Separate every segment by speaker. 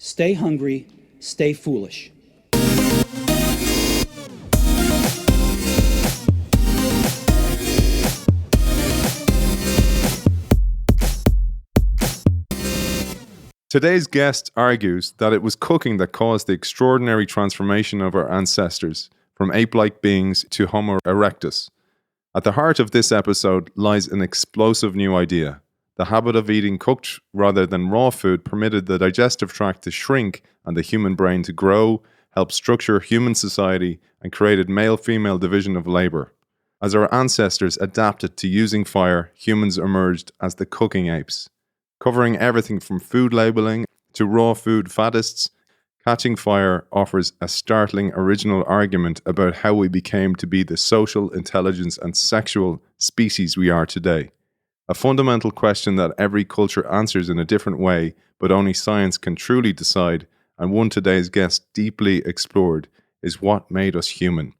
Speaker 1: Stay hungry, stay foolish.
Speaker 2: Today's guest argues that it was cooking that caused the extraordinary transformation of our ancestors from ape-like beings to Homo erectus. At the heart of this episode lies an explosive new idea. The habit of eating cooked rather than raw food permitted the digestive tract to shrink and the human brain to grow, helped structure human society, and created male-female division of labor. As our ancestors adapted to using fire, humans emerged as the cooking apes. Covering everything from food labeling to raw food faddists, Catching Fire offers a startling original argument about how we became to be the social, intelligence, and sexual species we are today. A fundamental question that every culture answers in a different way, but only science can truly decide, and one today's guest deeply explored, is what made us human.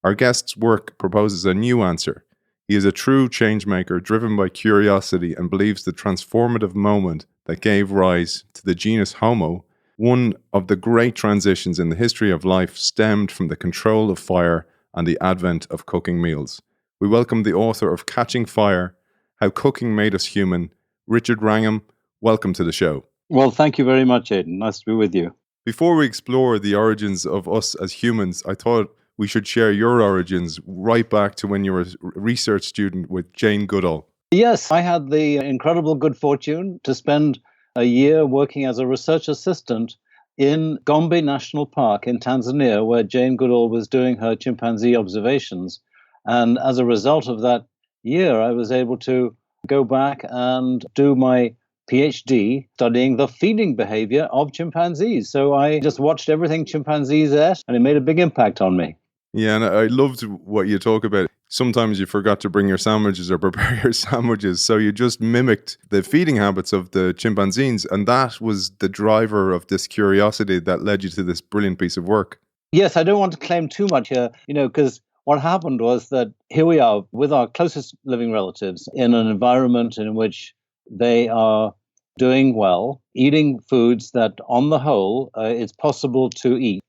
Speaker 2: Our guest's work proposes a new answer. He is a true changemaker driven by curiosity and believes the transformative moment that gave rise to the genus Homo, one of the great transitions in the history of life, stemmed from the control of fire and the advent of cooking meals. We welcome the author of Catching Fire, How Cooking Made Us Human, Richard Wrangham. Welcome to the show.
Speaker 3: Well, thank you very much, Aidan. Nice to be with you.
Speaker 2: Before we explore the origins of us as humans, I thought we should share your origins right back to when you were a research student with Jane Goodall.
Speaker 3: Yes, I had the incredible good fortune to spend a year working as a research assistant in Gombe National Park in Tanzania, where Jane Goodall was doing her chimpanzee observations. And as a result of that year, I was able to go back and do my PhD studying the feeding behavior of chimpanzees. So I just watched everything chimpanzees ate, and it made a big impact on me.
Speaker 2: Yeah, and I loved what you talk about. Sometimes you forgot to bring your sandwiches or prepare your sandwiches, so you just mimicked the feeding habits of the chimpanzees, and that was the driver of this curiosity that led you to this brilliant piece of work.
Speaker 3: Yes, I don't want to claim too much here, because what happened was that here we are with our closest living relatives in an environment in which they are doing well, eating foods that on the whole it's possible to eat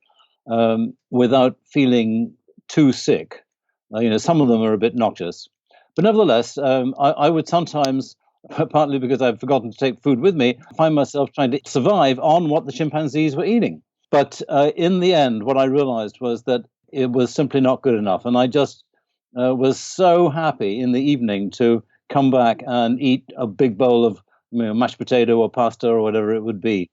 Speaker 3: without feeling too sick. Some of them are a bit noxious. But nevertheless, I would sometimes, partly because I've forgotten to take food with me, find myself trying to survive on what the chimpanzees were eating. But in the end, what I realized was that it was simply not good enough. And I just was so happy in the evening to come back and eat a big bowl of mashed potato or pasta or whatever it would be.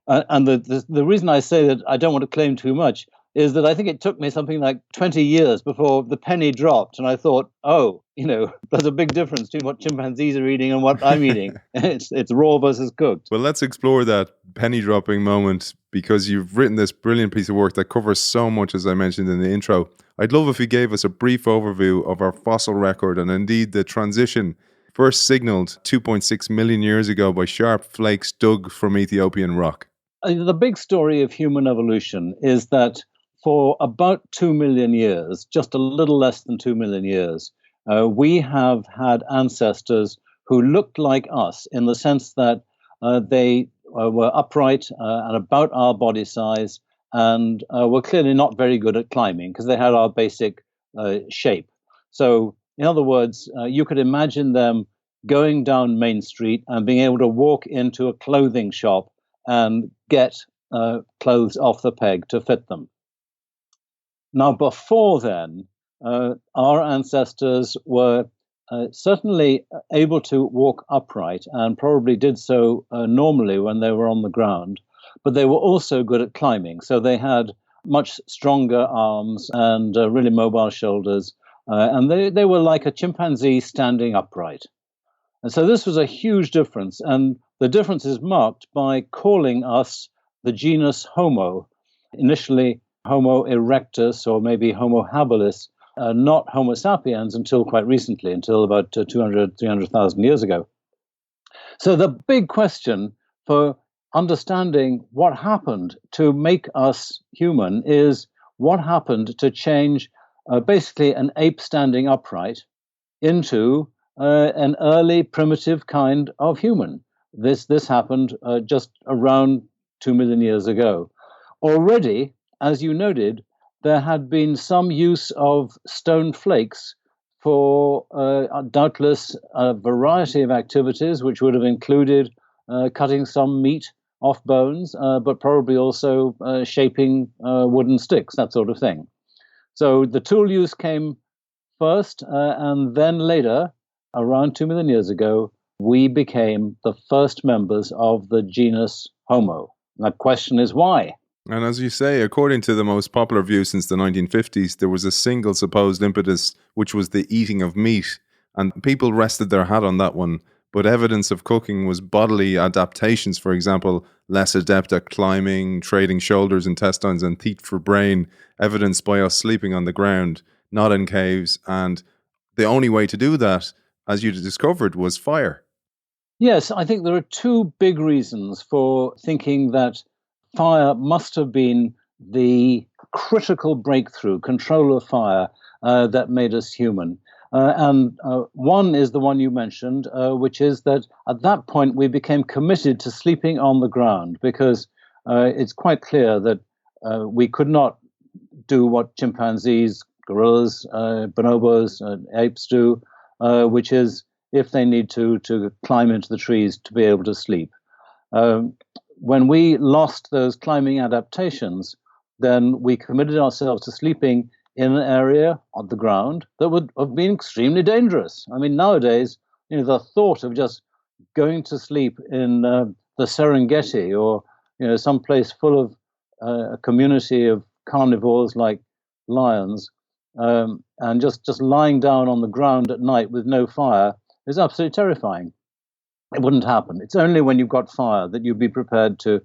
Speaker 3: And the reason I say that I don't want to claim too much is that I think it took me something like 20 years before the penny dropped. And I thought, there's a big difference between what chimpanzees are eating and what I'm eating. It's raw versus cooked.
Speaker 2: Well, let's explore that penny dropping moment, because you've written this brilliant piece of work that covers so much, as I mentioned in the intro. I'd love if you gave us a brief overview of our fossil record and indeed the transition first signaled 2.6 million years ago by sharp flakes dug from Ethiopian rock.
Speaker 3: The big story of human evolution is that for about 2 million years, just a little less than 2 million years, we have had ancestors who looked like us in the sense that they were upright and about our body size and were clearly not very good at climbing because they had our basic shape. So, in other words, you could imagine them going down Main Street and being able to walk into a clothing shop and get clothes off the peg to fit them. Now, before then, our ancestors were certainly able to walk upright and probably did so normally when they were on the ground, but they were also good at climbing. So they had much stronger arms and really mobile shoulders, and they were like a chimpanzee standing upright. And so this was a huge difference, and the difference is marked by calling us the genus Homo, initially Homo erectus or maybe Homo habilis, not Homo sapiens until quite recently, until about 300,000 years ago. So the big question for understanding what happened to make us human is what happened to change basically an ape standing upright into an early primitive kind of human. This happened just around 2 million years ago. Already, as you noted, there had been some use of stone flakes for doubtless a variety of activities, which would have included cutting some meat off bones, but probably also shaping wooden sticks, that sort of thing. So the tool use came first, and then later, around 2 million years ago, we became the first members of the genus Homo. The question is why?
Speaker 2: And as you say, according to the most popular view since the 1950s, there was a single supposed impetus, which was the eating of meat. And people rested their hat on that one. But evidence of cooking was bodily adaptations, for example, less adept at climbing, trading shoulders, intestines, and teeth for brain, evidenced by us sleeping on the ground, not in caves. And the only way to do that, as you discovered, was fire.
Speaker 3: Yes, I think there are two big reasons for thinking that fire must have been the critical breakthrough, control of fire, that made us human. And one is the one you mentioned, which is that at that point we became committed to sleeping on the ground, because it's quite clear that we could not do what chimpanzees, gorillas, bonobos, apes do, which is, if they need to climb into the trees to be able to sleep. When we lost those climbing adaptations, then we committed ourselves to sleeping in an area on the ground that would have been extremely dangerous. I mean, nowadays, the thought of just going to sleep in the Serengeti, or some place full of a community of carnivores like lions, and just lying down on the ground at night with no fire is absolutely terrifying. It wouldn't happen. It's only when you've got fire that you'd be prepared to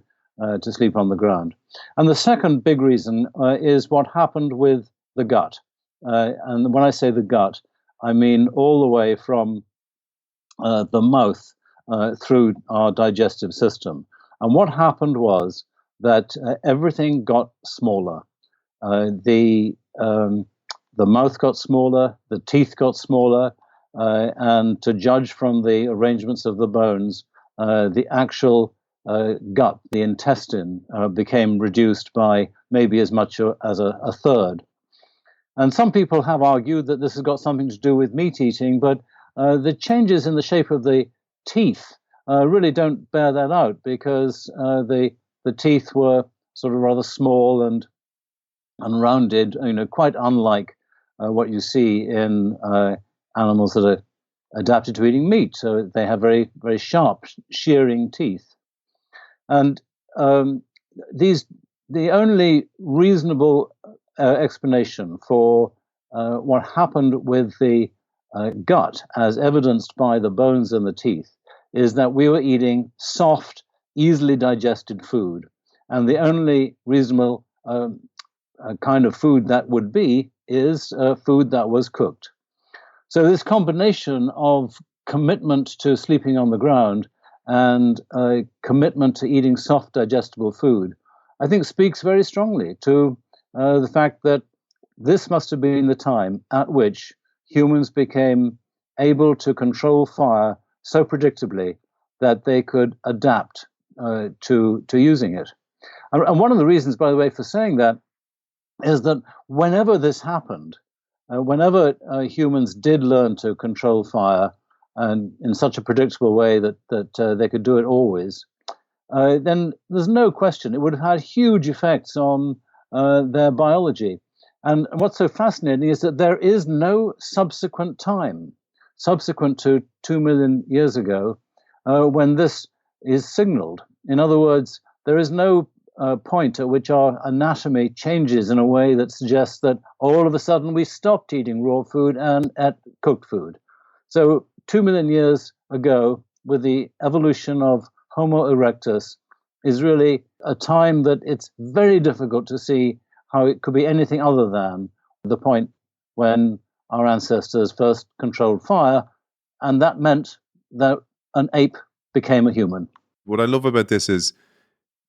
Speaker 3: sleep on the ground. And the second big reason is what happened with the gut. And when I say the gut, I mean all the way from the mouth through our digestive system. And what happened was that everything got smaller. The mouth got smaller, the teeth got smaller, and to judge from the arrangements of the bones, the actual gut, the intestine, became reduced by maybe as much as a third. And some people have argued that this has got something to do with meat eating, but the changes in the shape of the teeth really don't bear that out, because the teeth were sort of rather small and rounded, quite unlike what you see in animals that are adapted to eating meat. So they have very, very sharp, shearing teeth. And the only reasonable explanation for what happened with the gut, as evidenced by the bones and the teeth, is that we were eating soft, easily digested food. And the only reasonable kind of food that would be is food that was cooked. So this combination of commitment to sleeping on the ground and commitment to eating soft, digestible food, I think speaks very strongly to the fact that this must have been the time at which humans became able to control fire so predictably that they could adapt to using it. And one of the reasons, by the way, for saying that is that whenever this happened, whenever humans did learn to control fire, and in such a predictable way that they could do it always, then there's no question it would have had huge effects on their biology. And what's so fascinating is that there is no subsequent time, subsequent to 2 million years ago, when this is signaled. In other words, there is no point at which our anatomy changes in a way that suggests that all of a sudden we stopped eating raw food and ate cooked food. So 2 million years ago, with the evolution of Homo erectus, is really a time that it's very difficult to see how it could be anything other than the point when our ancestors first controlled fire, and that meant that an ape became a human.
Speaker 2: What I love about this is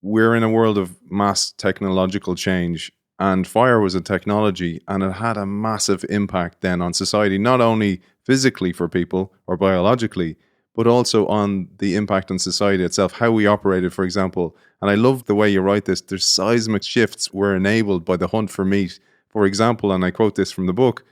Speaker 2: we're in a world of mass technological change, and fire was a technology, and it had a massive impact then on society, not only physically for people or biologically, but also on the impact on society itself, how we operated, for example. And I love the way you write this. There's seismic shifts were enabled by the hunt for meat. For example, and I quote this from the book,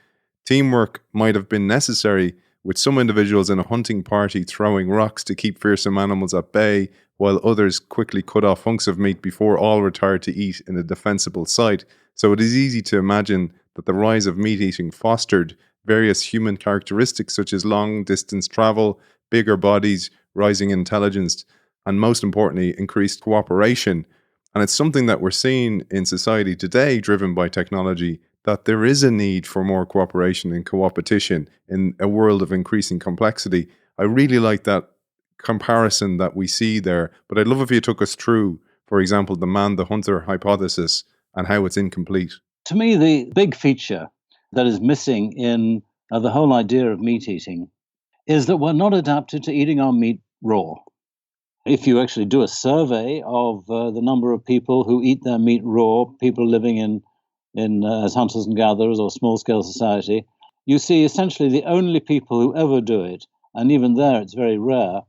Speaker 2: teamwork might have been necessary, with some individuals in a hunting party throwing rocks to keep fearsome animals at bay, while others quickly cut off hunks of meat before all retired to eat in a defensible site. So it is easy to imagine that the rise of meat eating fostered various human characteristics such as long distance travel, bigger bodies, rising intelligence, and most importantly, increased cooperation. And it's something that we're seeing in society today, driven by technology, that there is a need for more cooperation and co-opetition in a world of increasing complexity. I really like that comparison that we see there, but I'd love if you took us through, for example, the man-the-hunter hypothesis and how it's incomplete.
Speaker 3: To me, the big feature that is missing in the whole idea of meat eating is that we're not adapted to eating our meat raw. If you actually do a survey of the number of people who eat their meat raw, people living in as hunters and gatherers or small-scale society, you see essentially the only people who ever do it, and even there it's very rare,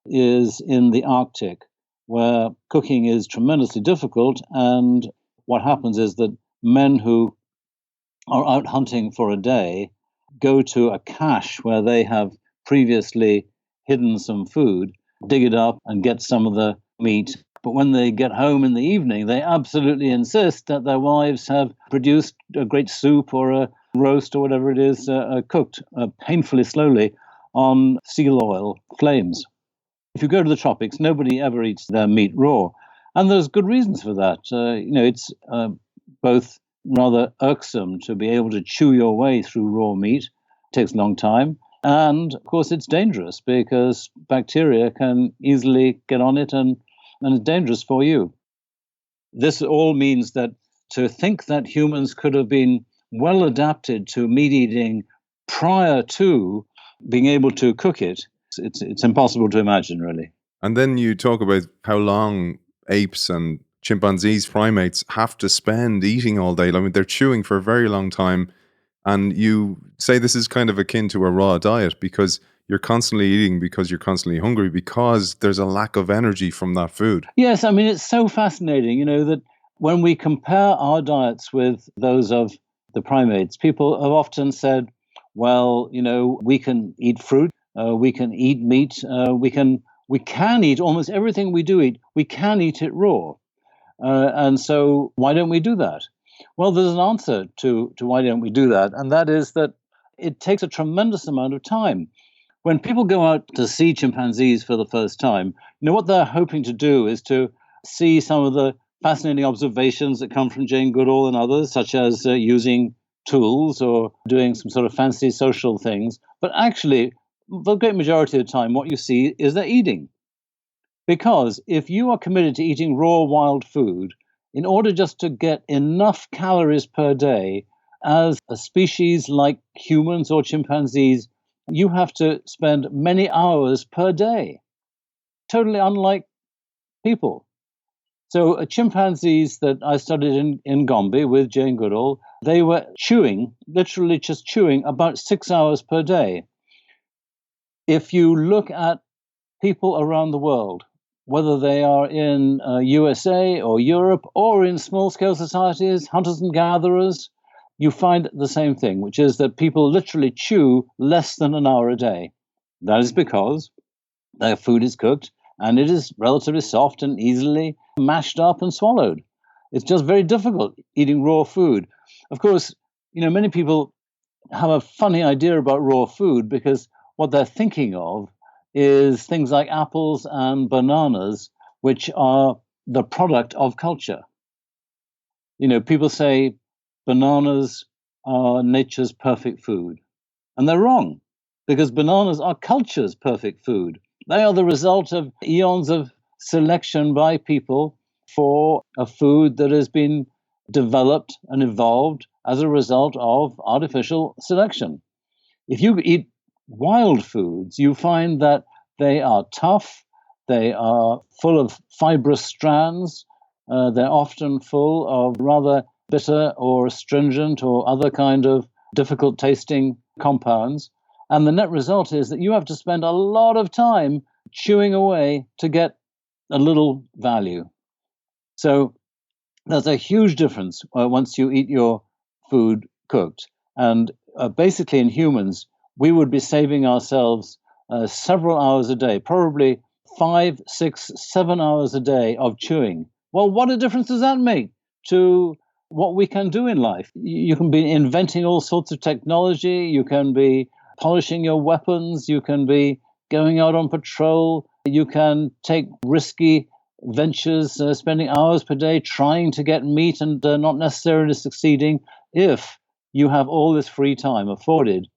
Speaker 3: is in the Arctic, where cooking is tremendously difficult. And what happens is that men who are out hunting for a day go to a cache where they have previously hidden some food, dig it up and get some of the meat. But when they get home in the evening, they absolutely insist that their wives have produced a great soup or a roast or whatever it is, cooked painfully slowly on seal oil flames. If you go to the tropics, nobody ever eats their meat raw. And there's good reasons for that. It's both rather irksome to be able to chew your way through raw meat. It takes a long time. And of course, it's dangerous because bacteria can easily get on it and it's dangerous for you. This all means that to think that humans could have been well adapted to meat eating prior to being able to cook it, it's impossible to imagine, really.
Speaker 2: And then you talk about how long apes and chimpanzees, primates, have to spend eating all day. I mean, they're chewing for a very long time. And you say this is kind of akin to a raw diet because you're constantly eating because you're constantly hungry because there's a lack of energy from that food.
Speaker 3: Yes, I mean, it's so fascinating, that when we compare our diets with those of the primates, people have often said, well, we can eat fruit, we can eat meat, we can eat almost everything we do eat, we can eat it raw. And so why don't we do that? Well, there's an answer to why don't we do that, and that is that it takes a tremendous amount of time. When people go out to see chimpanzees for the first time, what they're hoping to do is to see some of the fascinating observations that come from Jane Goodall and others, such as using tools or doing some sort of fancy social things. But actually, the great majority of the time, what you see is they're eating. Because if you are committed to eating raw wild food, in order just to get enough calories per day, as a species like humans or chimpanzees, you have to spend many hours per day, totally unlike people. So chimpanzees that I studied in Gombe with Jane Goodall, they were chewing, literally just chewing, about 6 hours per day. If you look at people around the world, whether they are in USA or Europe or in small-scale societies, hunters and gatherers, you find the same thing, which is that people literally chew less than an hour a day. That is because their food is cooked and it is relatively soft and easily mashed up and swallowed. It's just very difficult eating raw food. Of course, many people have a funny idea about raw food because what they're thinking of is things like apples and bananas, which are the product of culture. People say bananas are nature's perfect food. And they're wrong, because bananas are culture's perfect food. They are the result of eons of selection by people for a food that has been developed and evolved as a result of artificial selection. If you eat wild foods, you find that they are tough, they are full of fibrous strands, they're often full of rather bitter or astringent or other kind of difficult tasting compounds. And the net result is that you have to spend a lot of time chewing away to get a little value. So there's a huge difference once you eat your food cooked. And basically, in humans, we would be saving ourselves several hours a day, probably 5, 6, 7 hours a day of chewing. Well, what a difference does that make to what we can do in life? You can be inventing all sorts of technology, you can be polishing your weapons, you can be going out on patrol, you can take risky ventures, spending hours per day trying to get meat and not necessarily succeeding, if you have all this free time afforded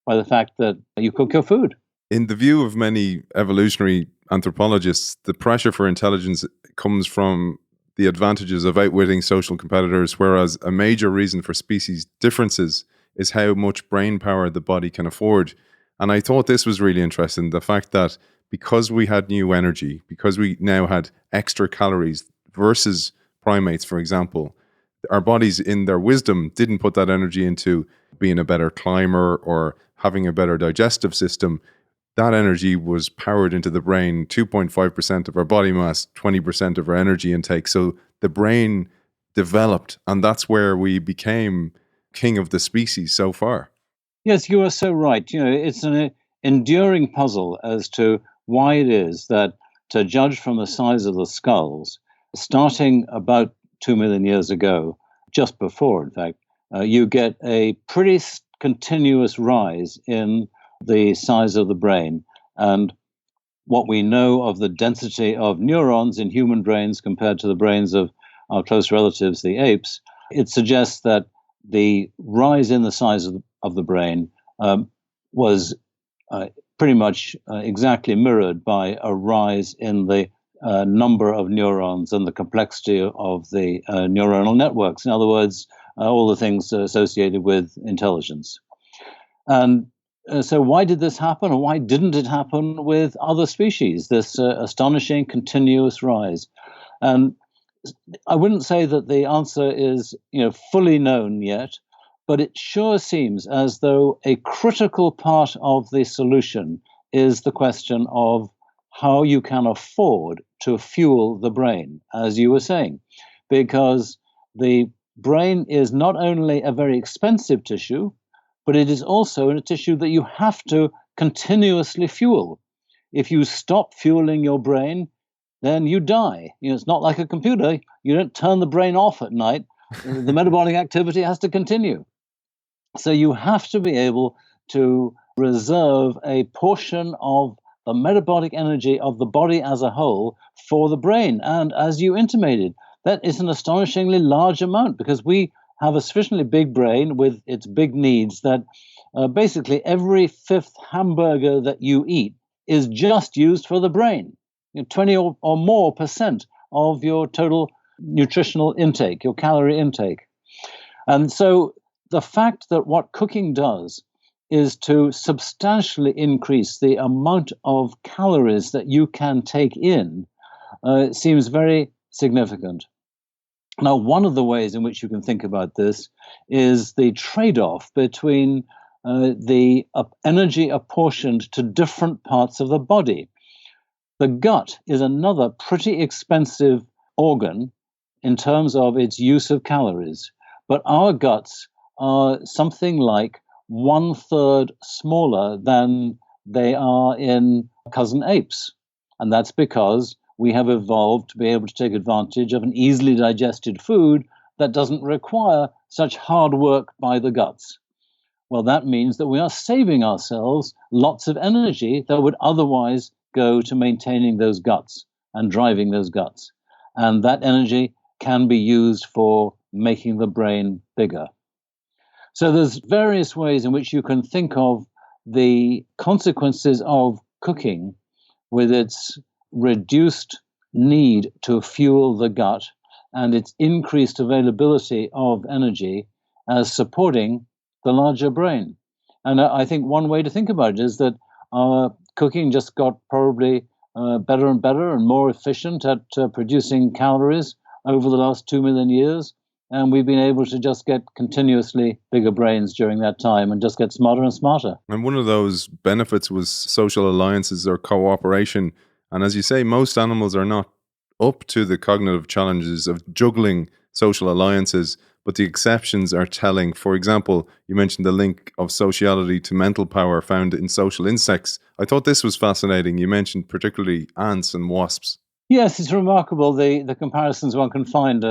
Speaker 3: by the fact that you cook your food.
Speaker 2: In the view of many evolutionary anthropologists, the pressure for intelligence comes from the advantages of outwitting social competitors, whereas a major reason for species differences is how much brain power the body can afford. And I thought this was really interesting, the fact that because we had new energy, because we now had extra calories versus primates, for example, our bodies in their wisdom didn't put that energy into being a better climber or having a better digestive system. That energy was powered into the brain, 2.5% of our body mass, 20% of our energy intake. So the brain developed, and that's where we became king of the species so far.
Speaker 3: Yes, you are so right. It's an enduring puzzle as to why it is that, to judge from the size of the skulls, starting about 2 million years ago, just before, in fact, you get a pretty continuous rise in the size of the brain. And what we know of the density of neurons in human brains compared to the brains of our close relatives, the apes, it suggests that the rise in the size of the brain was pretty much exactly mirrored by a rise in the number of neurons and the complexity of the neuronal networks. In other words, all the things associated with intelligence. And so why did this happen, or why didn't it happen with other species, this astonishing continuous rise? And I wouldn't say that the answer is fully known yet, but it sure seems as though a critical part of the solution is the question of how you can afford to fuel the brain, as you were saying, because the brain is not only a very expensive tissue, but it is also a tissue that you have to continuously fuel. If you stop fueling your brain, then you die. It's not like a computer. You don't turn the brain off at night. The metabolic activity has to continue. So you have to be able to reserve a portion of the metabolic energy of the body as a whole for the brain. And as you intimated, that is an astonishingly large amount, because we have a sufficiently big brain with its big needs that basically every fifth hamburger that you eat is just used for the brain. 20 or more percent of your total nutritional intake, your calorie intake. And so the fact that what cooking does is to substantially increase the amount of calories that you can take in seems very significant. Now, one of the ways in which you can think about this is the trade-off between the energy apportioned to different parts of the body. The gut is another pretty expensive organ in terms of its use of calories, but our guts are something like 1/3 smaller than they are in cousin apes. And that's because we have evolved to be able to take advantage of an easily digested food that doesn't require such hard work by the guts. Well, that means that we are saving ourselves lots of energy that would otherwise go to maintaining those guts and driving those guts. And that energy can be used for making the brain bigger. So there's various ways in which you can think of the consequences of cooking with its reduced need to fuel the gut and its increased availability of energy as supporting the larger brain. And I think one way to think about it is that our cooking just got probably better and better and more efficient at producing calories over the last 2 million years. and we've been able to just get continuously bigger brains during that time and just get smarter and smarter.
Speaker 2: And one of those benefits was social alliances or cooperation. And as you say, most animals are not up to the cognitive challenges of juggling social alliances, but the exceptions are telling. For example, you mentioned the link of sociality to mental power found in social insects. I thought this was fascinating. You mentioned particularly ants and wasps.
Speaker 3: Yes, it's remarkable the comparisons one can find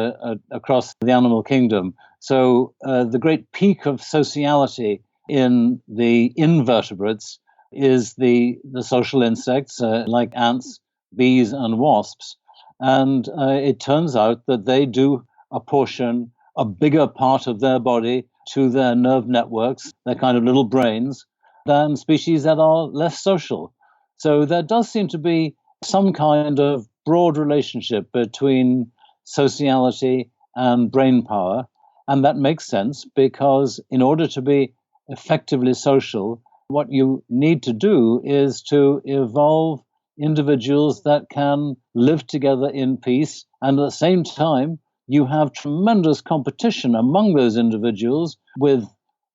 Speaker 3: across the animal kingdom. So the great peak of sociality in the invertebrates is the social insects like ants, bees, and wasps. And it turns out that they do apportion a bigger part of their body to their nerve networks, their kind of little brains, than species that are less social. So there does seem to be some kind of broad relationship between sociality and brain power. And that makes sense because in order to be effectively social, what you need to do is to evolve individuals that can live together in peace. And at the same time, you have tremendous competition among those individuals with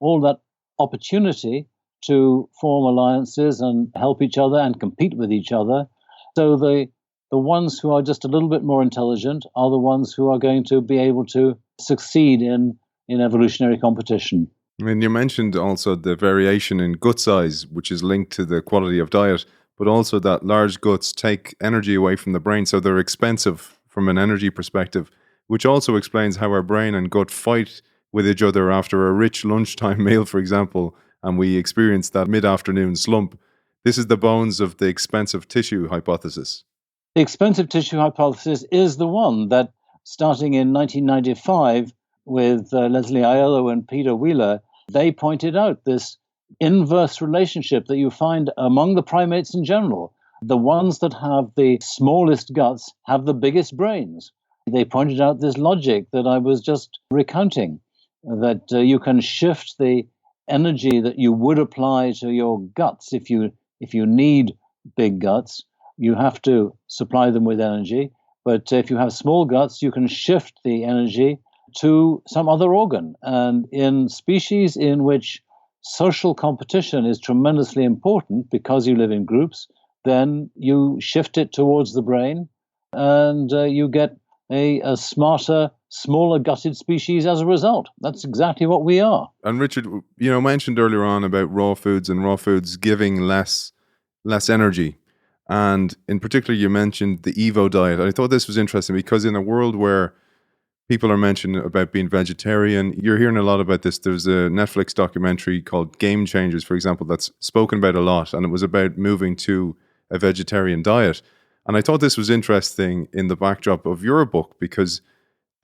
Speaker 3: all that opportunity to form alliances and help each other and compete with each other. So the ones who are just a little bit more intelligent are the ones who are going to be able to succeed in evolutionary competition.
Speaker 2: I mean, you mentioned also the variation in gut size, which is linked to the quality of diet, but also that large guts take energy away from the brain, so they're expensive from an energy perspective, which also explains how our brain and gut fight with each other after a rich lunchtime meal, for example, and we experience that mid-afternoon slump. This is the bones of the expensive tissue hypothesis.
Speaker 3: The expensive tissue hypothesis is the one that, starting in 1995 with Leslie Aiello and Peter Wheeler, they pointed out this inverse relationship that you find among the primates in general. The ones that have the smallest guts have the biggest brains. They pointed out this logic that I was just recounting, that you can shift the energy that you would apply to your guts if you need big guts. You have to supply them with energy. But if you have small guts, you can shift the energy to some other organ. And in species in which social competition is tremendously important because you live in groups, then you shift it towards the brain and you get a smarter, smaller gutted species as a result. That's exactly what we are.
Speaker 2: And Richard, mentioned earlier on about raw foods and raw foods giving less energy. And in particular, you mentioned the Evo diet. I thought this was interesting because in a world where people are mentioning about being vegetarian, you're hearing a lot about this. There's a Netflix documentary called Game Changers, for example, that's spoken about a lot. And it was about moving to a vegetarian diet. And I thought this was interesting in the backdrop of your book because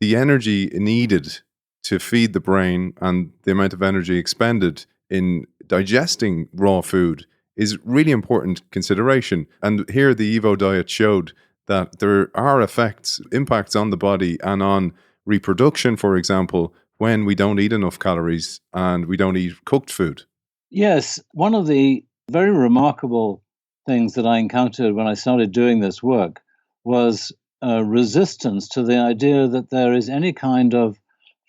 Speaker 2: the energy needed to feed the brain and the amount of energy expended in digesting raw food is really important consideration. And here the Evo diet showed that there are impacts on the body and on reproduction, for example, when we don't eat enough calories and we don't eat cooked food.
Speaker 3: Yes, one of the very remarkable things that I encountered when I started doing this work was resistance to the idea that there is any kind of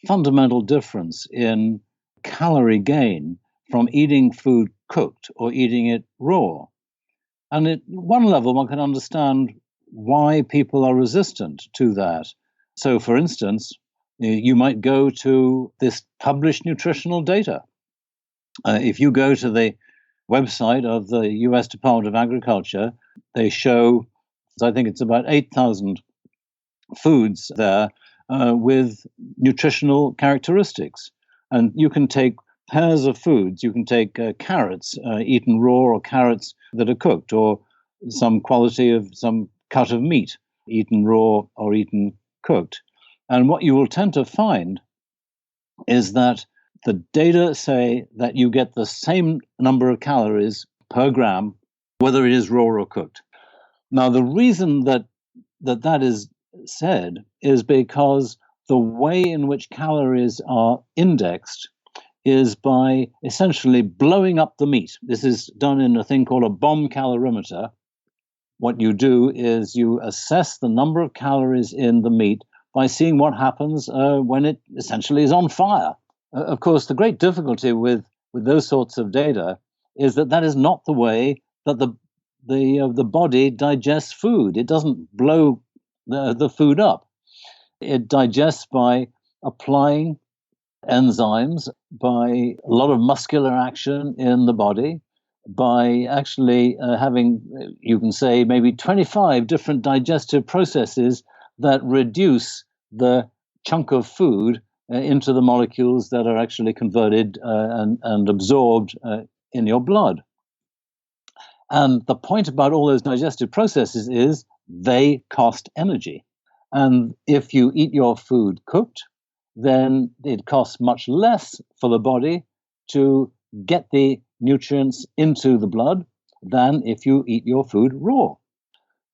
Speaker 3: fundamental difference in calorie gain from eating food cooked or eating it raw. And at one level, one can understand why people are resistant to that. So, for instance, you might go to this published nutritional data. If you go to the website of the US Department of Agriculture, they show, I think it's about 8,000 foods there with nutritional characteristics. And you can take pairs of foods. You can take carrots eaten raw or carrots that are cooked, or some quality of some cut of meat eaten raw or eaten cooked. And what you will tend to find is that the data say that you get the same number of calories per gram, whether it is raw or cooked. Now, the reason that is said is because the way in which calories are indexed is by essentially blowing up the meat. This is done in a thing called a bomb calorimeter. What you do is you assess the number of calories in the meat by seeing what happens when it essentially is on fire. Of course, the great difficulty with those sorts of data is that that is not the way that the body digests food. It doesn't blow the food up. It digests by applying enzymes, by a lot of muscular action in the body, by actually having, you can say, maybe 25 different digestive processes that reduce the chunk of food into the molecules that are actually converted and absorbed in your blood. And the point about all those digestive processes is they cost energy. And if you eat your food cooked, then it costs much less for the body to get the nutrients into the blood than if you eat your food raw.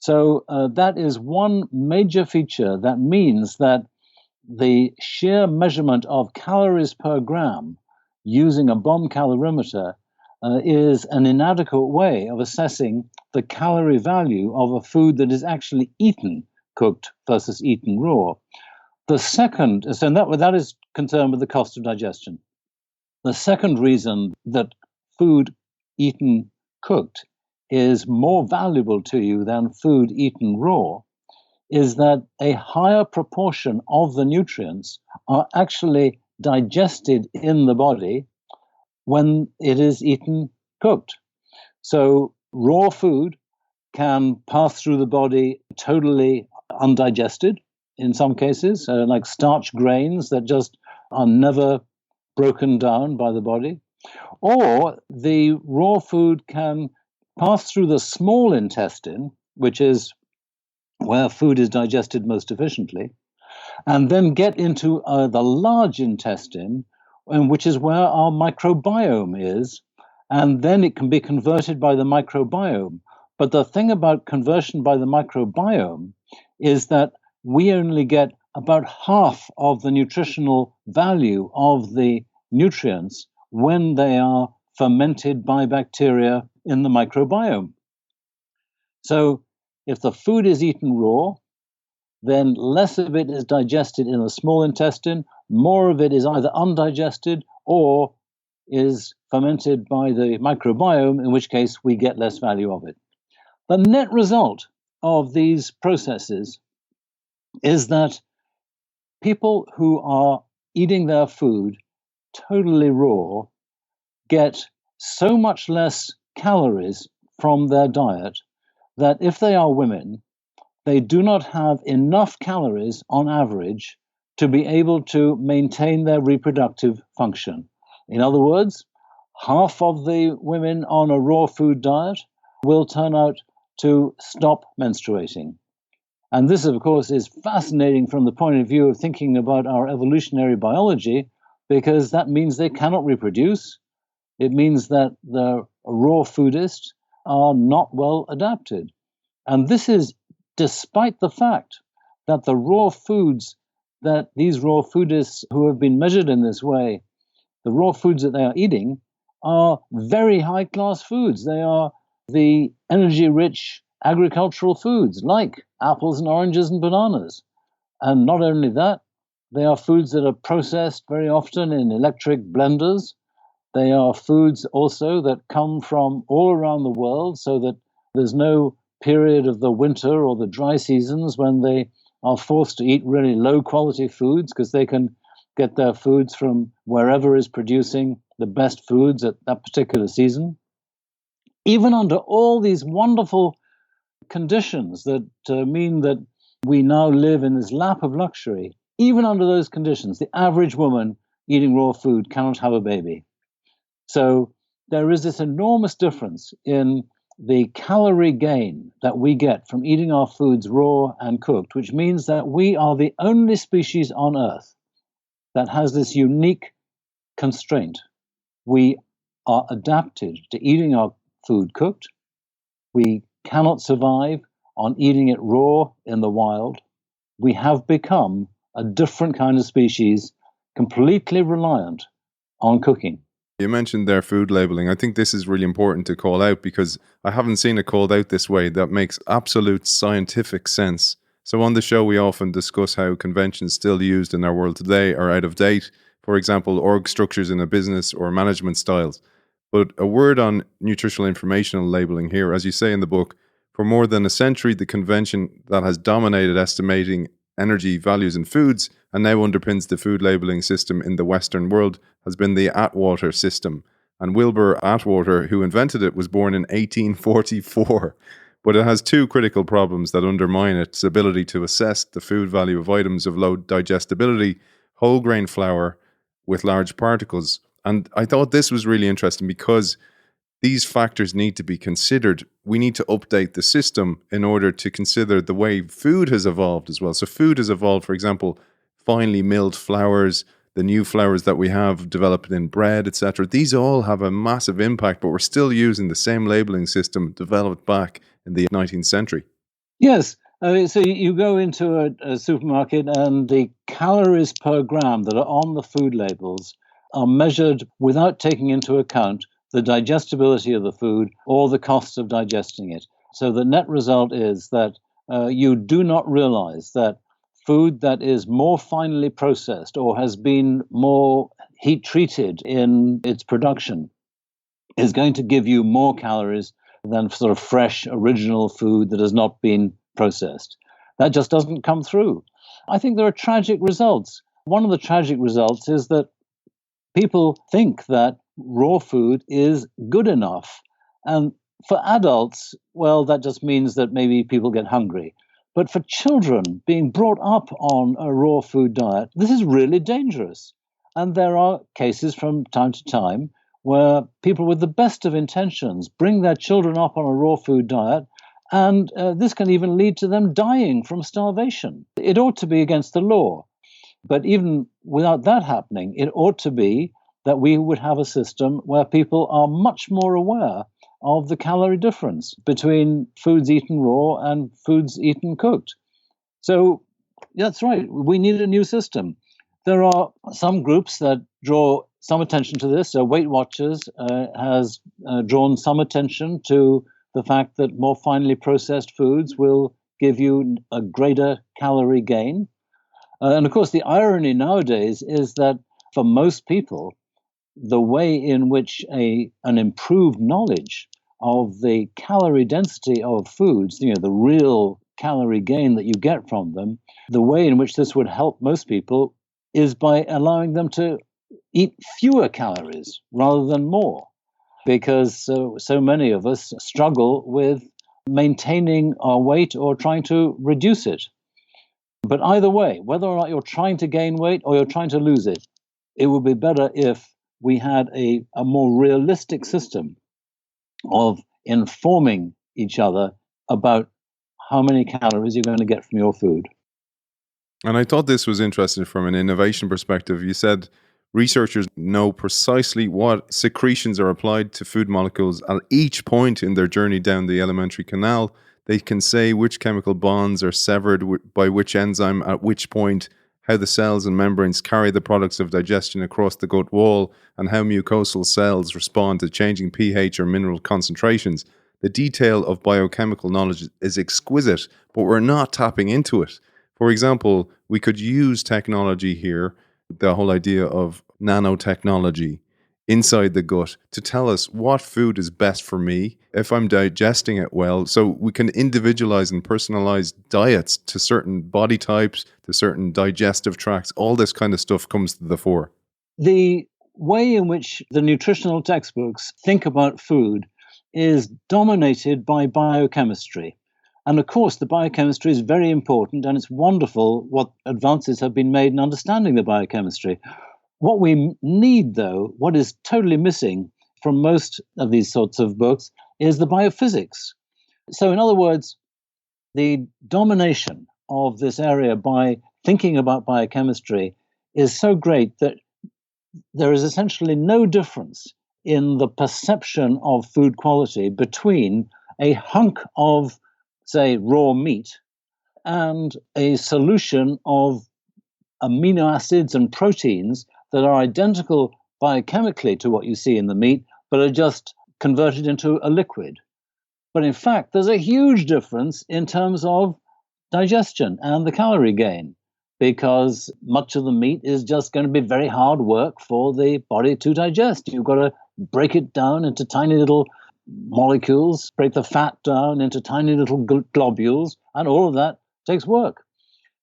Speaker 3: So that is one major feature that means that the sheer measurement of calories per gram using a bomb calorimeter is an inadequate way of assessing the calorie value of a food that is actually eaten cooked versus eaten raw. The second, so that is concerned with the cost of digestion. The second reason that food eaten cooked is more valuable to you than food eaten raw is that a higher proportion of the nutrients are actually digested in the body when it is eaten cooked. So raw food can pass through the body totally undigested in some cases, like starch grains that just are never broken down by the body. Or the raw food can pass through the small intestine, which is where food is digested most efficiently, and then get into the large intestine, which is where our microbiome is, and then it can be converted by the microbiome. But the thing about conversion by the microbiome is that we only get about half of the nutritional value of the nutrients when they are fermented by bacteria in the microbiome. So if the food is eaten raw, then less of it is digested in the small intestine, more of it is either undigested or is fermented by the microbiome, in which case we get less value of it. The net result of these processes is that people who are eating their food totally raw get so much less calories from their diet that if they are women, they do not have enough calories on average to be able to maintain their reproductive function. In other words, half of the women on a raw food diet will turn out to stop menstruating. And this, of course, is fascinating from the point of view of thinking about our evolutionary biology, because that means they cannot reproduce. It means that the raw foodists are not well adapted. And this is despite the fact that the raw foods that these raw foodists who have been measured in this way, the raw foods that they are eating are very high-class foods. They are the energy-rich agricultural foods like apples and oranges and bananas. And not only that, they are foods that are processed very often in electric blenders. They are foods also that come from all around the world, so that there's no period of the winter or the dry seasons when they are forced to eat really low-quality foods, because they can get their foods from wherever is producing the best foods at that particular season. Even under all these wonderful conditions that mean that we now live in this lap of luxury, even under those conditions, the average woman eating raw food cannot have a baby. So there is this enormous difference in the calorie gain that we get from eating our foods raw and cooked, which means that we are the only species on Earth that has this unique constraint. We are adapted to eating our food cooked. We cannot survive on eating it raw in the wild. We have become a different kind of species, completely reliant on cooking.
Speaker 2: You mentioned their food labeling. I think this is really important to call out because I haven't seen it called out this way. That makes absolute scientific sense So on the show, we often discuss how conventions still used in our world today are out of date. For example, org structures in a business or management styles. But a word on nutritional informational labeling here. As you say in the book, for more than a century, the convention that has dominated estimating energy values in foods and now underpins the food labeling system in the Western world has been the Atwater system. And Wilbur Atwater, who invented it, was born in 1844. But it has two critical problems that undermine its ability to assess the food value of items of low digestibility: whole grain flour with large particles. And I thought this was really interesting because these factors need to be considered. We need to update the system in order to consider the way food has evolved as well. So food has evolved, for example, finely milled flours, the new flours that we have developed in bread, etc. These all have a massive impact, but we're still using the same labeling system developed back in the 19th century.
Speaker 3: Yes. So you go into a supermarket and the calories per gram that are on the food labels are measured without taking into account the digestibility of the food or the cost of digesting it. So the net result is that you do not realize that food that is more finely processed or has been more heat treated in its production is going to give you more calories than sort of fresh, original food that has not been processed. That just doesn't come through. I think there are tragic results. One of the tragic results is that people think that raw food is good enough. And for adults, well, that just means that maybe people get hungry. But for children being brought up on a raw food diet, this is really dangerous. And there are cases from time to time where people with the best of intentions bring their children up on a raw food diet, and this can even lead to them dying from starvation. It ought to be against the law. But even without that happening, it ought to be that we would have a system where people are much more aware of the calorie difference between foods eaten raw and foods eaten cooked. So that's right, we need a new system. There are some groups that draw some attention to this. Weight Watchers has drawn some attention to the fact that more finely processed foods will give you a greater calorie gain. And of course, the irony nowadays is that for most people, the way in which an improved knowledge of the calorie density of foods, the real calorie gain that you get from them, the way in which this would help most people is by allowing them to eat fewer calories rather than more, because so many of us struggle with maintaining our weight or trying to reduce it. But either way, whether or not you're trying to gain weight or you're trying to lose it, it would be better if we had a more realistic system of informing each other about how many calories you're going to get from your food.
Speaker 2: And I thought this was interesting from an innovation perspective. You said researchers know precisely what secretions are applied to food molecules at each point in their journey down the alimentary canal. They can say which chemical bonds are severed by which enzyme at which point, how the cells and membranes carry the products of digestion across the gut wall, and how mucosal cells respond to changing pH or mineral concentrations. The detail of biochemical knowledge is exquisite, but we're not tapping into it. For example, we could use technology here, the whole idea of nanotechnology inside the gut, to tell us what food is best for me if I'm digesting it well. So we can individualize and personalize diets to certain body types, to certain digestive tracts. All this kind of stuff comes to the fore.
Speaker 3: The way in which the nutritional textbooks think about food is dominated by biochemistry. And of course, the biochemistry is very important, and it's wonderful what advances have been made in understanding the biochemistry. What we need, though, what is totally missing from most of these sorts of books, is the biophysics. So in other words, the domination of this area by thinking about biochemistry is so great that there is essentially no difference in the perception of food quality between a hunk of, say, raw meat and a solution of amino acids and proteins that are identical biochemically to what you see in the meat, but are just converted into a liquid. But in fact, there's a huge difference in terms of digestion and the calorie gain, because much of the meat is just going to be very hard work for the body to digest. You've got to break it down into tiny little molecules, break the fat down into tiny little globules, and all of that takes work.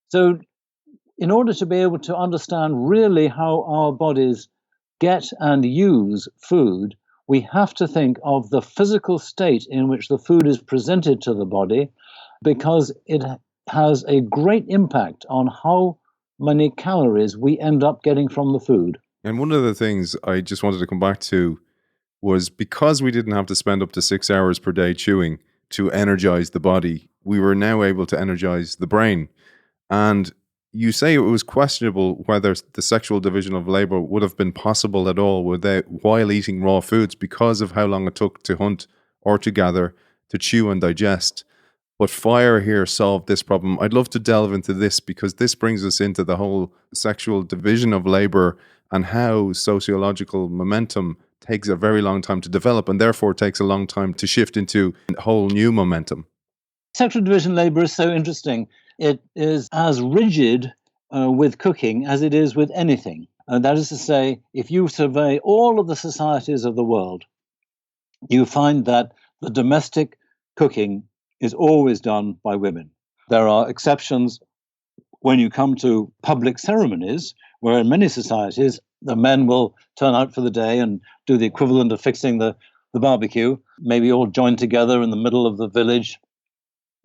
Speaker 3: So in order to be able to understand really how our bodies get and use food, we have to think of the physical state in which the food is presented to the body, because it has a great impact on how many calories we end up getting from the food.
Speaker 2: And one of the things I just wanted to come back to was, because we didn't have to spend up to 6 hours per day chewing to energize the body, we were now able to energize the brain. And you say it was questionable whether the sexual division of labor would have been possible at all while eating raw foods, because of how long it took to hunt or to gather, to chew and digest. But fire here solved this problem. I'd love to delve into this, because this brings us into the whole sexual division of labor and how sociological momentum takes a very long time to develop, and therefore takes a long time to shift into a whole new momentum.
Speaker 3: Sexual division labor is so interesting. It is as rigid with cooking as it is with anything. And that is to say, if you survey all of the societies of the world, you find that the domestic cooking is always done by women. There are exceptions when you come to public ceremonies, where in many societies, the men will turn out for the day and do the equivalent of fixing the barbecue, maybe all join together in the middle of the village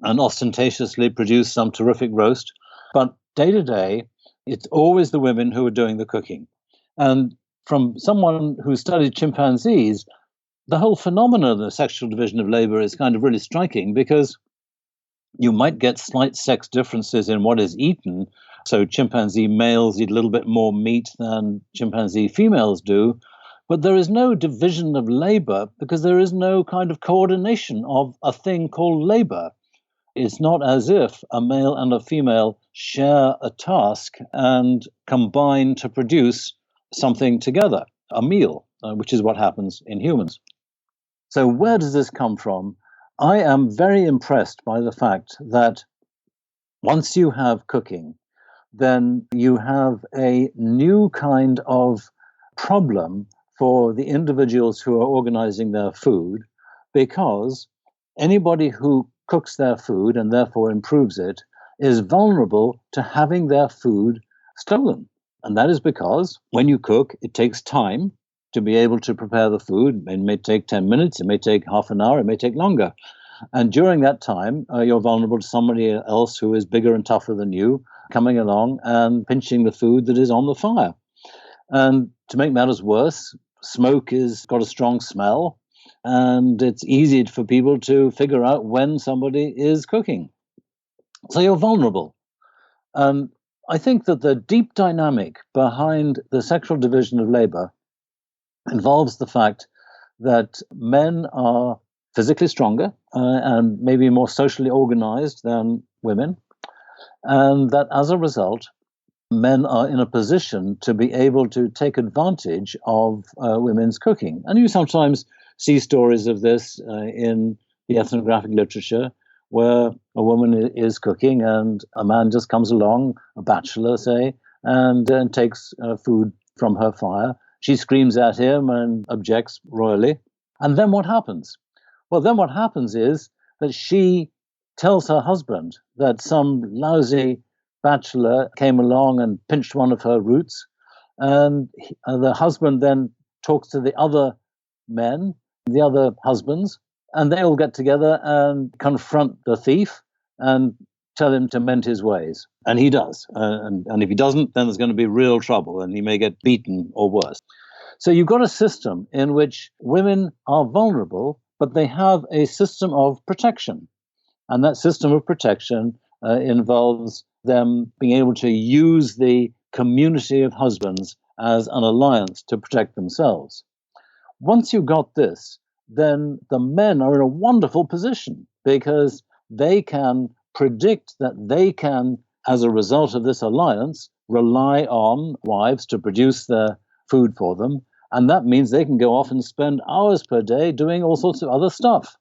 Speaker 3: and ostentatiously produce some terrific roast. But day to day, it's always the women who are doing the cooking. And from someone who studied chimpanzees, the whole phenomenon of the sexual division of labor is kind of really striking, because you might get slight sex differences in what is eaten. So chimpanzee males eat a little bit more meat than chimpanzee females do. But there is no division of labor, because there is no kind of coordination of a thing called labor. It's not as if a male and a female share a task and combine to produce something together, a meal, which is what happens in humans. So where does this come from? I am very impressed by the fact that once you have cooking, then you have a new kind of problem for the individuals who are organizing their food, because anybody who cooks their food and therefore improves it is vulnerable to having their food stolen. And that is because when you cook, it takes time to be able to prepare the food. It may take 10 minutes, it may take half an hour, it may take longer. And during that time, you're vulnerable to somebody else who is bigger and tougher than you coming along and pinching the food that is on the fire. And to make matters worse, smoke has got a strong smell, and it's easy for people to figure out when somebody is cooking. So you're vulnerable. And I think that the deep dynamic behind the sexual division of labor involves the fact that men are physically stronger and maybe more socially organized than women, and that as a result, men are in a position to be able to take advantage of women's cooking. And you sometimes see stories of this in the ethnographic literature, where a woman is cooking and a man just comes along, a bachelor, say, and takes food from her fire. She screams at him and objects royally. And then what happens? Well, then what happens is that she tells her husband that some lousy bachelor came along and pinched one of her roots. And the husband then talks to the other men, the other husbands, and they all get together and confront the thief and tell him to mend his ways. And he does. And if he doesn't, then there's going to be real trouble and he may get beaten or worse. So you've got a system in which women are vulnerable, but they have a system of protection. And that system of protection involves them being able to use the community of husbands as an alliance to protect themselves. Once you've got this, then the men are in a wonderful position, because they can predict that they can, as a result of this alliance, rely on wives to produce their food for them. And that means they can go off and spend hours per day doing all sorts of other stuff.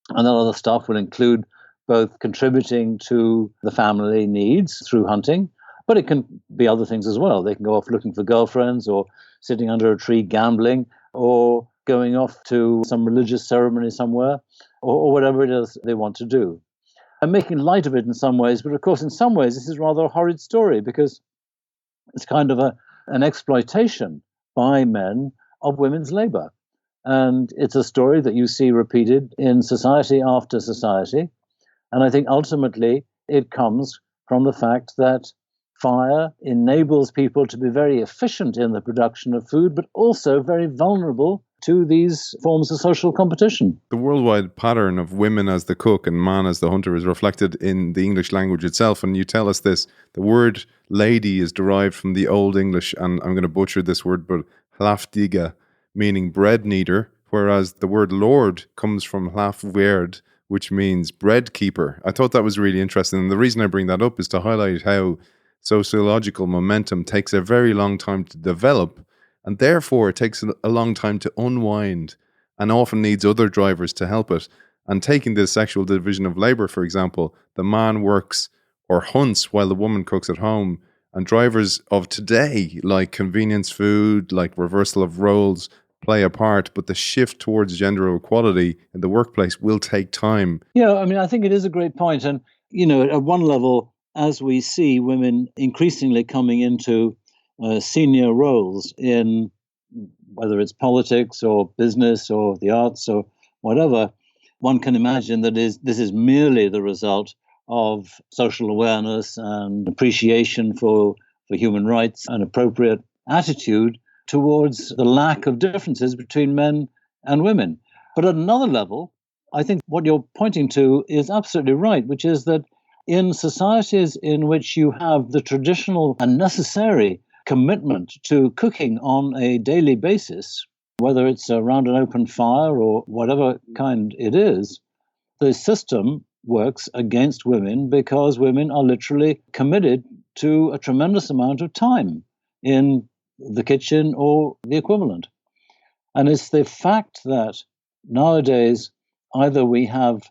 Speaker 3: And that other stuff will include both contributing to the family needs through hunting, but it can be other things as well. They can go off looking for girlfriends, or sitting under a tree gambling, or going off to some religious ceremony somewhere, or whatever it is they want to do. I'm making light of it in some ways, but of course in some ways this is rather a horrid story, because it's kind of an exploitation by men of women's labor. And it's a story that you see repeated in society after society. And I think ultimately it comes from the fact that fire enables people to be very efficient in the production of food, but also very vulnerable to these forms of social competition.
Speaker 2: The worldwide pattern of women as the cook and man as the hunter is reflected in the English language itself. And you tell us this: the word lady is derived from the Old English, and I'm going to butcher this word, but hlafdiga, meaning bread kneader, whereas the word lord comes from hlafweard, which means bread keeper. I thought that was really interesting. And the reason I bring that up is to highlight how sociological momentum takes a very long time to develop, and therefore it takes a long time to unwind, and often needs other drivers to help it. And taking the sexual division of labor, for example, the man works or hunts while the woman cooks at home, and drivers of today, like convenience food, like reversal of roles, play a part, but the shift towards gender equality in the workplace will take time.
Speaker 3: Yeah, I mean, I think it is a great point. And, at one level, as we see women increasingly coming into senior roles in whether it's politics or business or the arts or whatever, one can imagine that this is merely the result of social awareness and appreciation for human rights and appropriate attitude towards the lack of differences between men and women. But at another level, I think what you're pointing to is absolutely right, which is that in societies in which you have the traditional and necessary commitment to cooking on a daily basis, whether it's around an open fire or whatever kind it is, the system works against women because women are literally committed to a tremendous amount of time in the kitchen or the equivalent. And it's the fact that nowadays either we have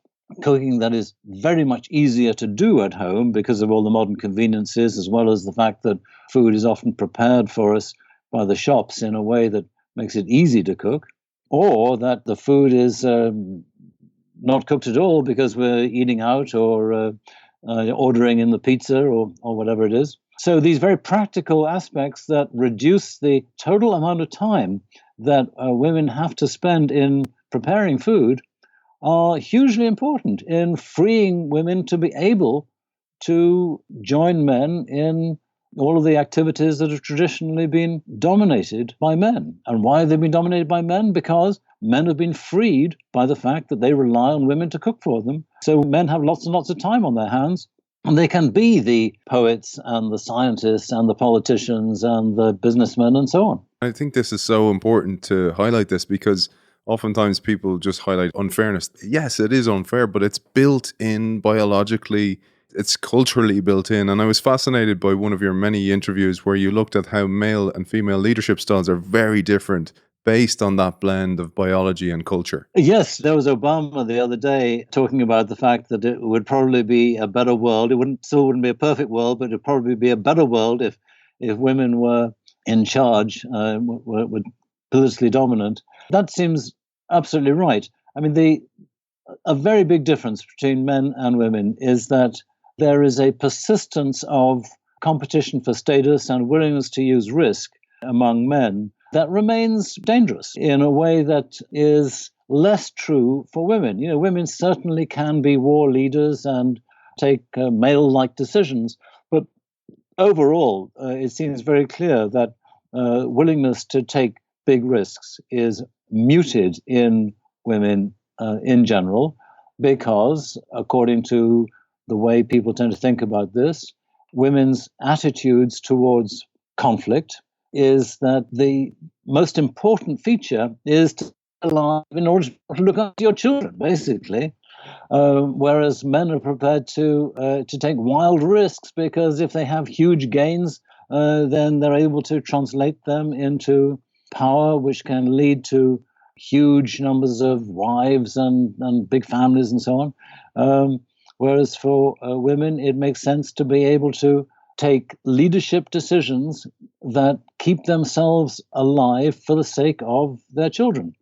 Speaker 3: cooking that is very much easier to do at home because of all the modern conveniences, as well as the fact that food is often prepared for us by the shops in a way that makes it easy to cook, or that the food is not cooked at all because we're eating out or ordering in the pizza or whatever it is. So these very practical aspects that reduce the total amount of time that women have to spend in preparing food are hugely important in freeing women to be able to join men in all of the activities that have traditionally been dominated by men. And why have they been dominated by men? Because men have been freed by the fact that they rely on women to cook for them. So men have lots and lots of time on their hands, and they can be the poets and the scientists and the politicians and the businessmen and so on.
Speaker 2: I think this is so important to highlight this, because oftentimes people just highlight unfairness. Yes, it is unfair, but it's built in biologically. It's culturally built in. And I was fascinated by one of your many interviews where you looked at how male and female leadership styles are very different based on that blend of biology and culture.
Speaker 3: Yes, there was Obama the other day talking about the fact that it would probably be a better world. It still wouldn't be a perfect world, but it would probably be a better world if women were in charge, were politically dominant. That seems absolutely right. I mean, a very big difference between men and women is that there is a persistence of competition for status and willingness to use risk among men that remains dangerous in a way that is less true for women. Women certainly can be war leaders and take male-like decisions, but overall, it seems very clear that willingness to take big risks is muted in women in general, because according to the way people tend to think about this, women's attitudes towards conflict is that the most important feature is to alive in order to look after your children, basically. Whereas men are prepared to take wild risks, because if they have huge gains, then they're able to translate them into power, which can lead to huge numbers of wives and big families and so on. whereas for women, it makes sense to be able to take leadership decisions that keep themselves alive for the sake of their children.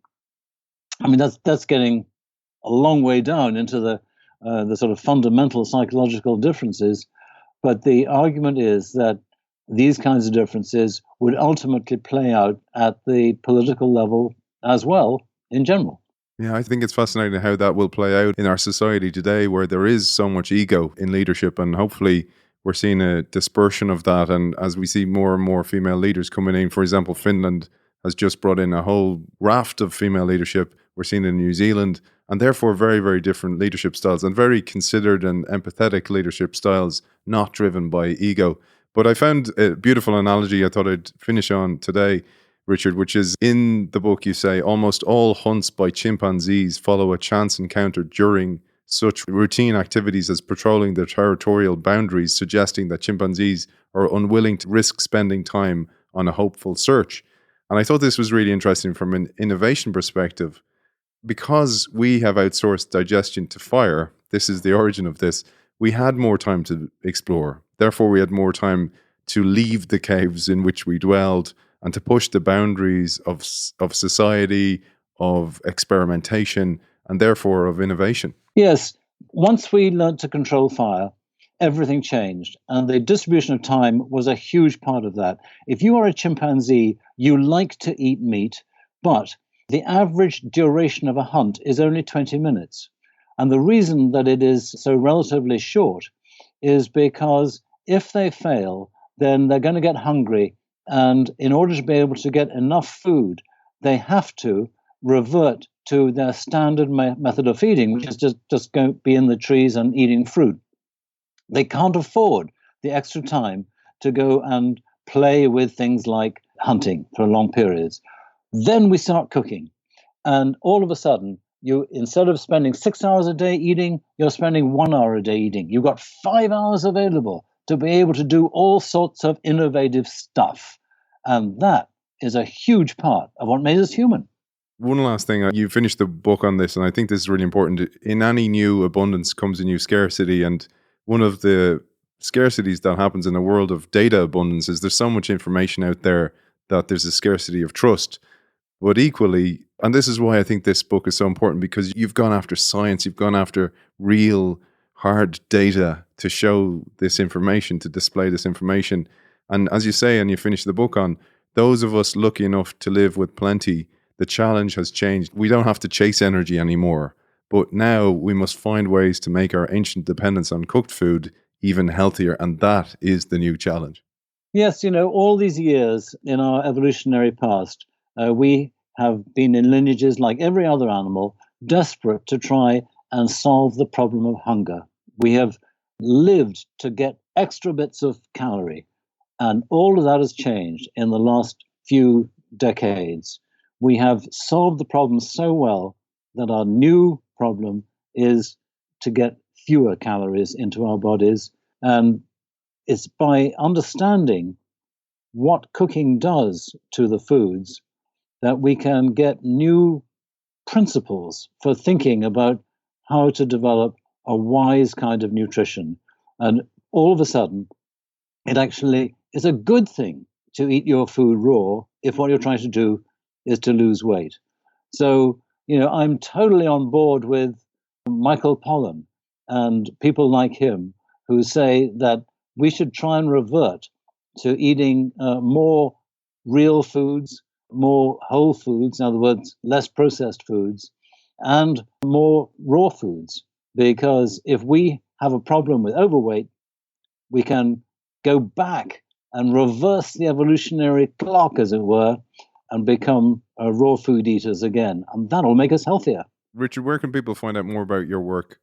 Speaker 3: I mean, that's getting a long way down into the sort of fundamental psychological differences. But the argument is that these kinds of differences would ultimately play out at the political level as well in general.
Speaker 2: Yeah, I think it's fascinating how that will play out in our society today, where there is so much ego in leadership, and hopefully we're seeing a dispersion of that. And as we see more and more female leaders coming in, for example, Finland has just brought in a whole raft of female leadership. We're seeing it in New Zealand, and therefore very, very different leadership styles and very considered and empathetic leadership styles, not driven by ego. But I found a beautiful analogy I thought I'd finish on today, Richard, which is in the book you say almost all hunts by chimpanzees follow a chance encounter during such routine activities as patrolling their territorial boundaries, suggesting that chimpanzees are unwilling to risk spending time on a hopeful search. And I thought this was really interesting from an innovation perspective. Because we have outsourced digestion to fire, this is the origin of this, we had more time to explore. Therefore, we had more time to leave the caves in which we dwelled and to push the boundaries of society, of experimentation, and therefore of innovation.
Speaker 3: Yes, once we learned to control fire, everything changed. And the distribution of time was a huge part of that. If you are a chimpanzee, you like to eat meat, but the average duration of a hunt is only 20 minutes. And the reason that it is so relatively short is because if they fail, then they're going to get hungry. And in order to be able to get enough food, they have to revert to their standard method of feeding, which is just going to be in the trees and eating fruit. They can't afford the extra time to go and play with things like hunting for long periods. Then we start cooking. And all of a sudden, you, instead of spending 6 hours a day eating, you're spending 1 hour a day eating. You've got 5 hours available to be able to do all sorts of innovative stuff. And that is a huge part of what made us human.
Speaker 2: One last thing, you finished the book on this, and I think this is really important. In any new abundance comes a new scarcity, and one of the scarcities that happens in the world of data abundance is there's so much information out there that there's a scarcity of trust. But equally, and this is why I think this book is so important, because you've gone after science, you've gone after real hard data to show this information, to display this information. And as you say, and you finish the book on, those of us lucky enough to live with plenty, the challenge has changed. We don't have to chase energy anymore, but now we must find ways to make our ancient dependence on cooked food even healthier. And that is the new challenge.
Speaker 3: Yes, all these years in our evolutionary past, we have been in lineages like every other animal, desperate to try and solve the problem of hunger. We have lived to get extra bits of calorie, and all of that has changed in the last few decades. We have solved the problem so well that our new problem is to get fewer calories into our bodies. And it's by understanding what cooking does to the foods that we can get new principles for thinking about how to develop a wise kind of nutrition. And all of a sudden, it actually is a good thing to eat your food raw if what you're trying to do is to lose weight. So, I'm totally on board with McCullen and people like him who say that we should try and revert to eating more real foods, more whole foods, in other words, less processed foods, and more raw foods. Because if we have a problem with overweight, we can go back and reverse the evolutionary clock, as it were, and become raw food eaters again. And that'll make us healthier.
Speaker 2: Richard, where can people find out more about your work?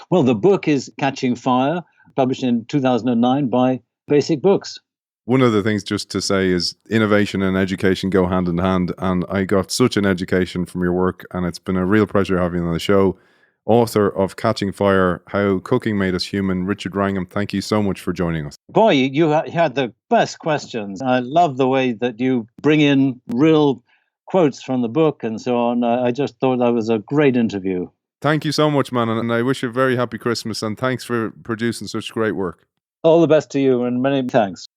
Speaker 3: Well, the book is Catching Fire, published in 2009 by Basic Books.
Speaker 2: One of the things just to say is innovation and education go hand in hand. And I got such an education from your work, and it's been a real pleasure having you on the show. Author of Catching Fire, How Cooking Made Us Human, Richard Wrangham, thank you so much for joining us.
Speaker 3: Boy, you had the best questions. I love the way that you bring in real quotes from the book and so on. I just thought that was a great interview.
Speaker 2: Thank you so much, man. And I wish you a very happy Christmas. And thanks for producing such great work.
Speaker 3: All the best to you, and many thanks.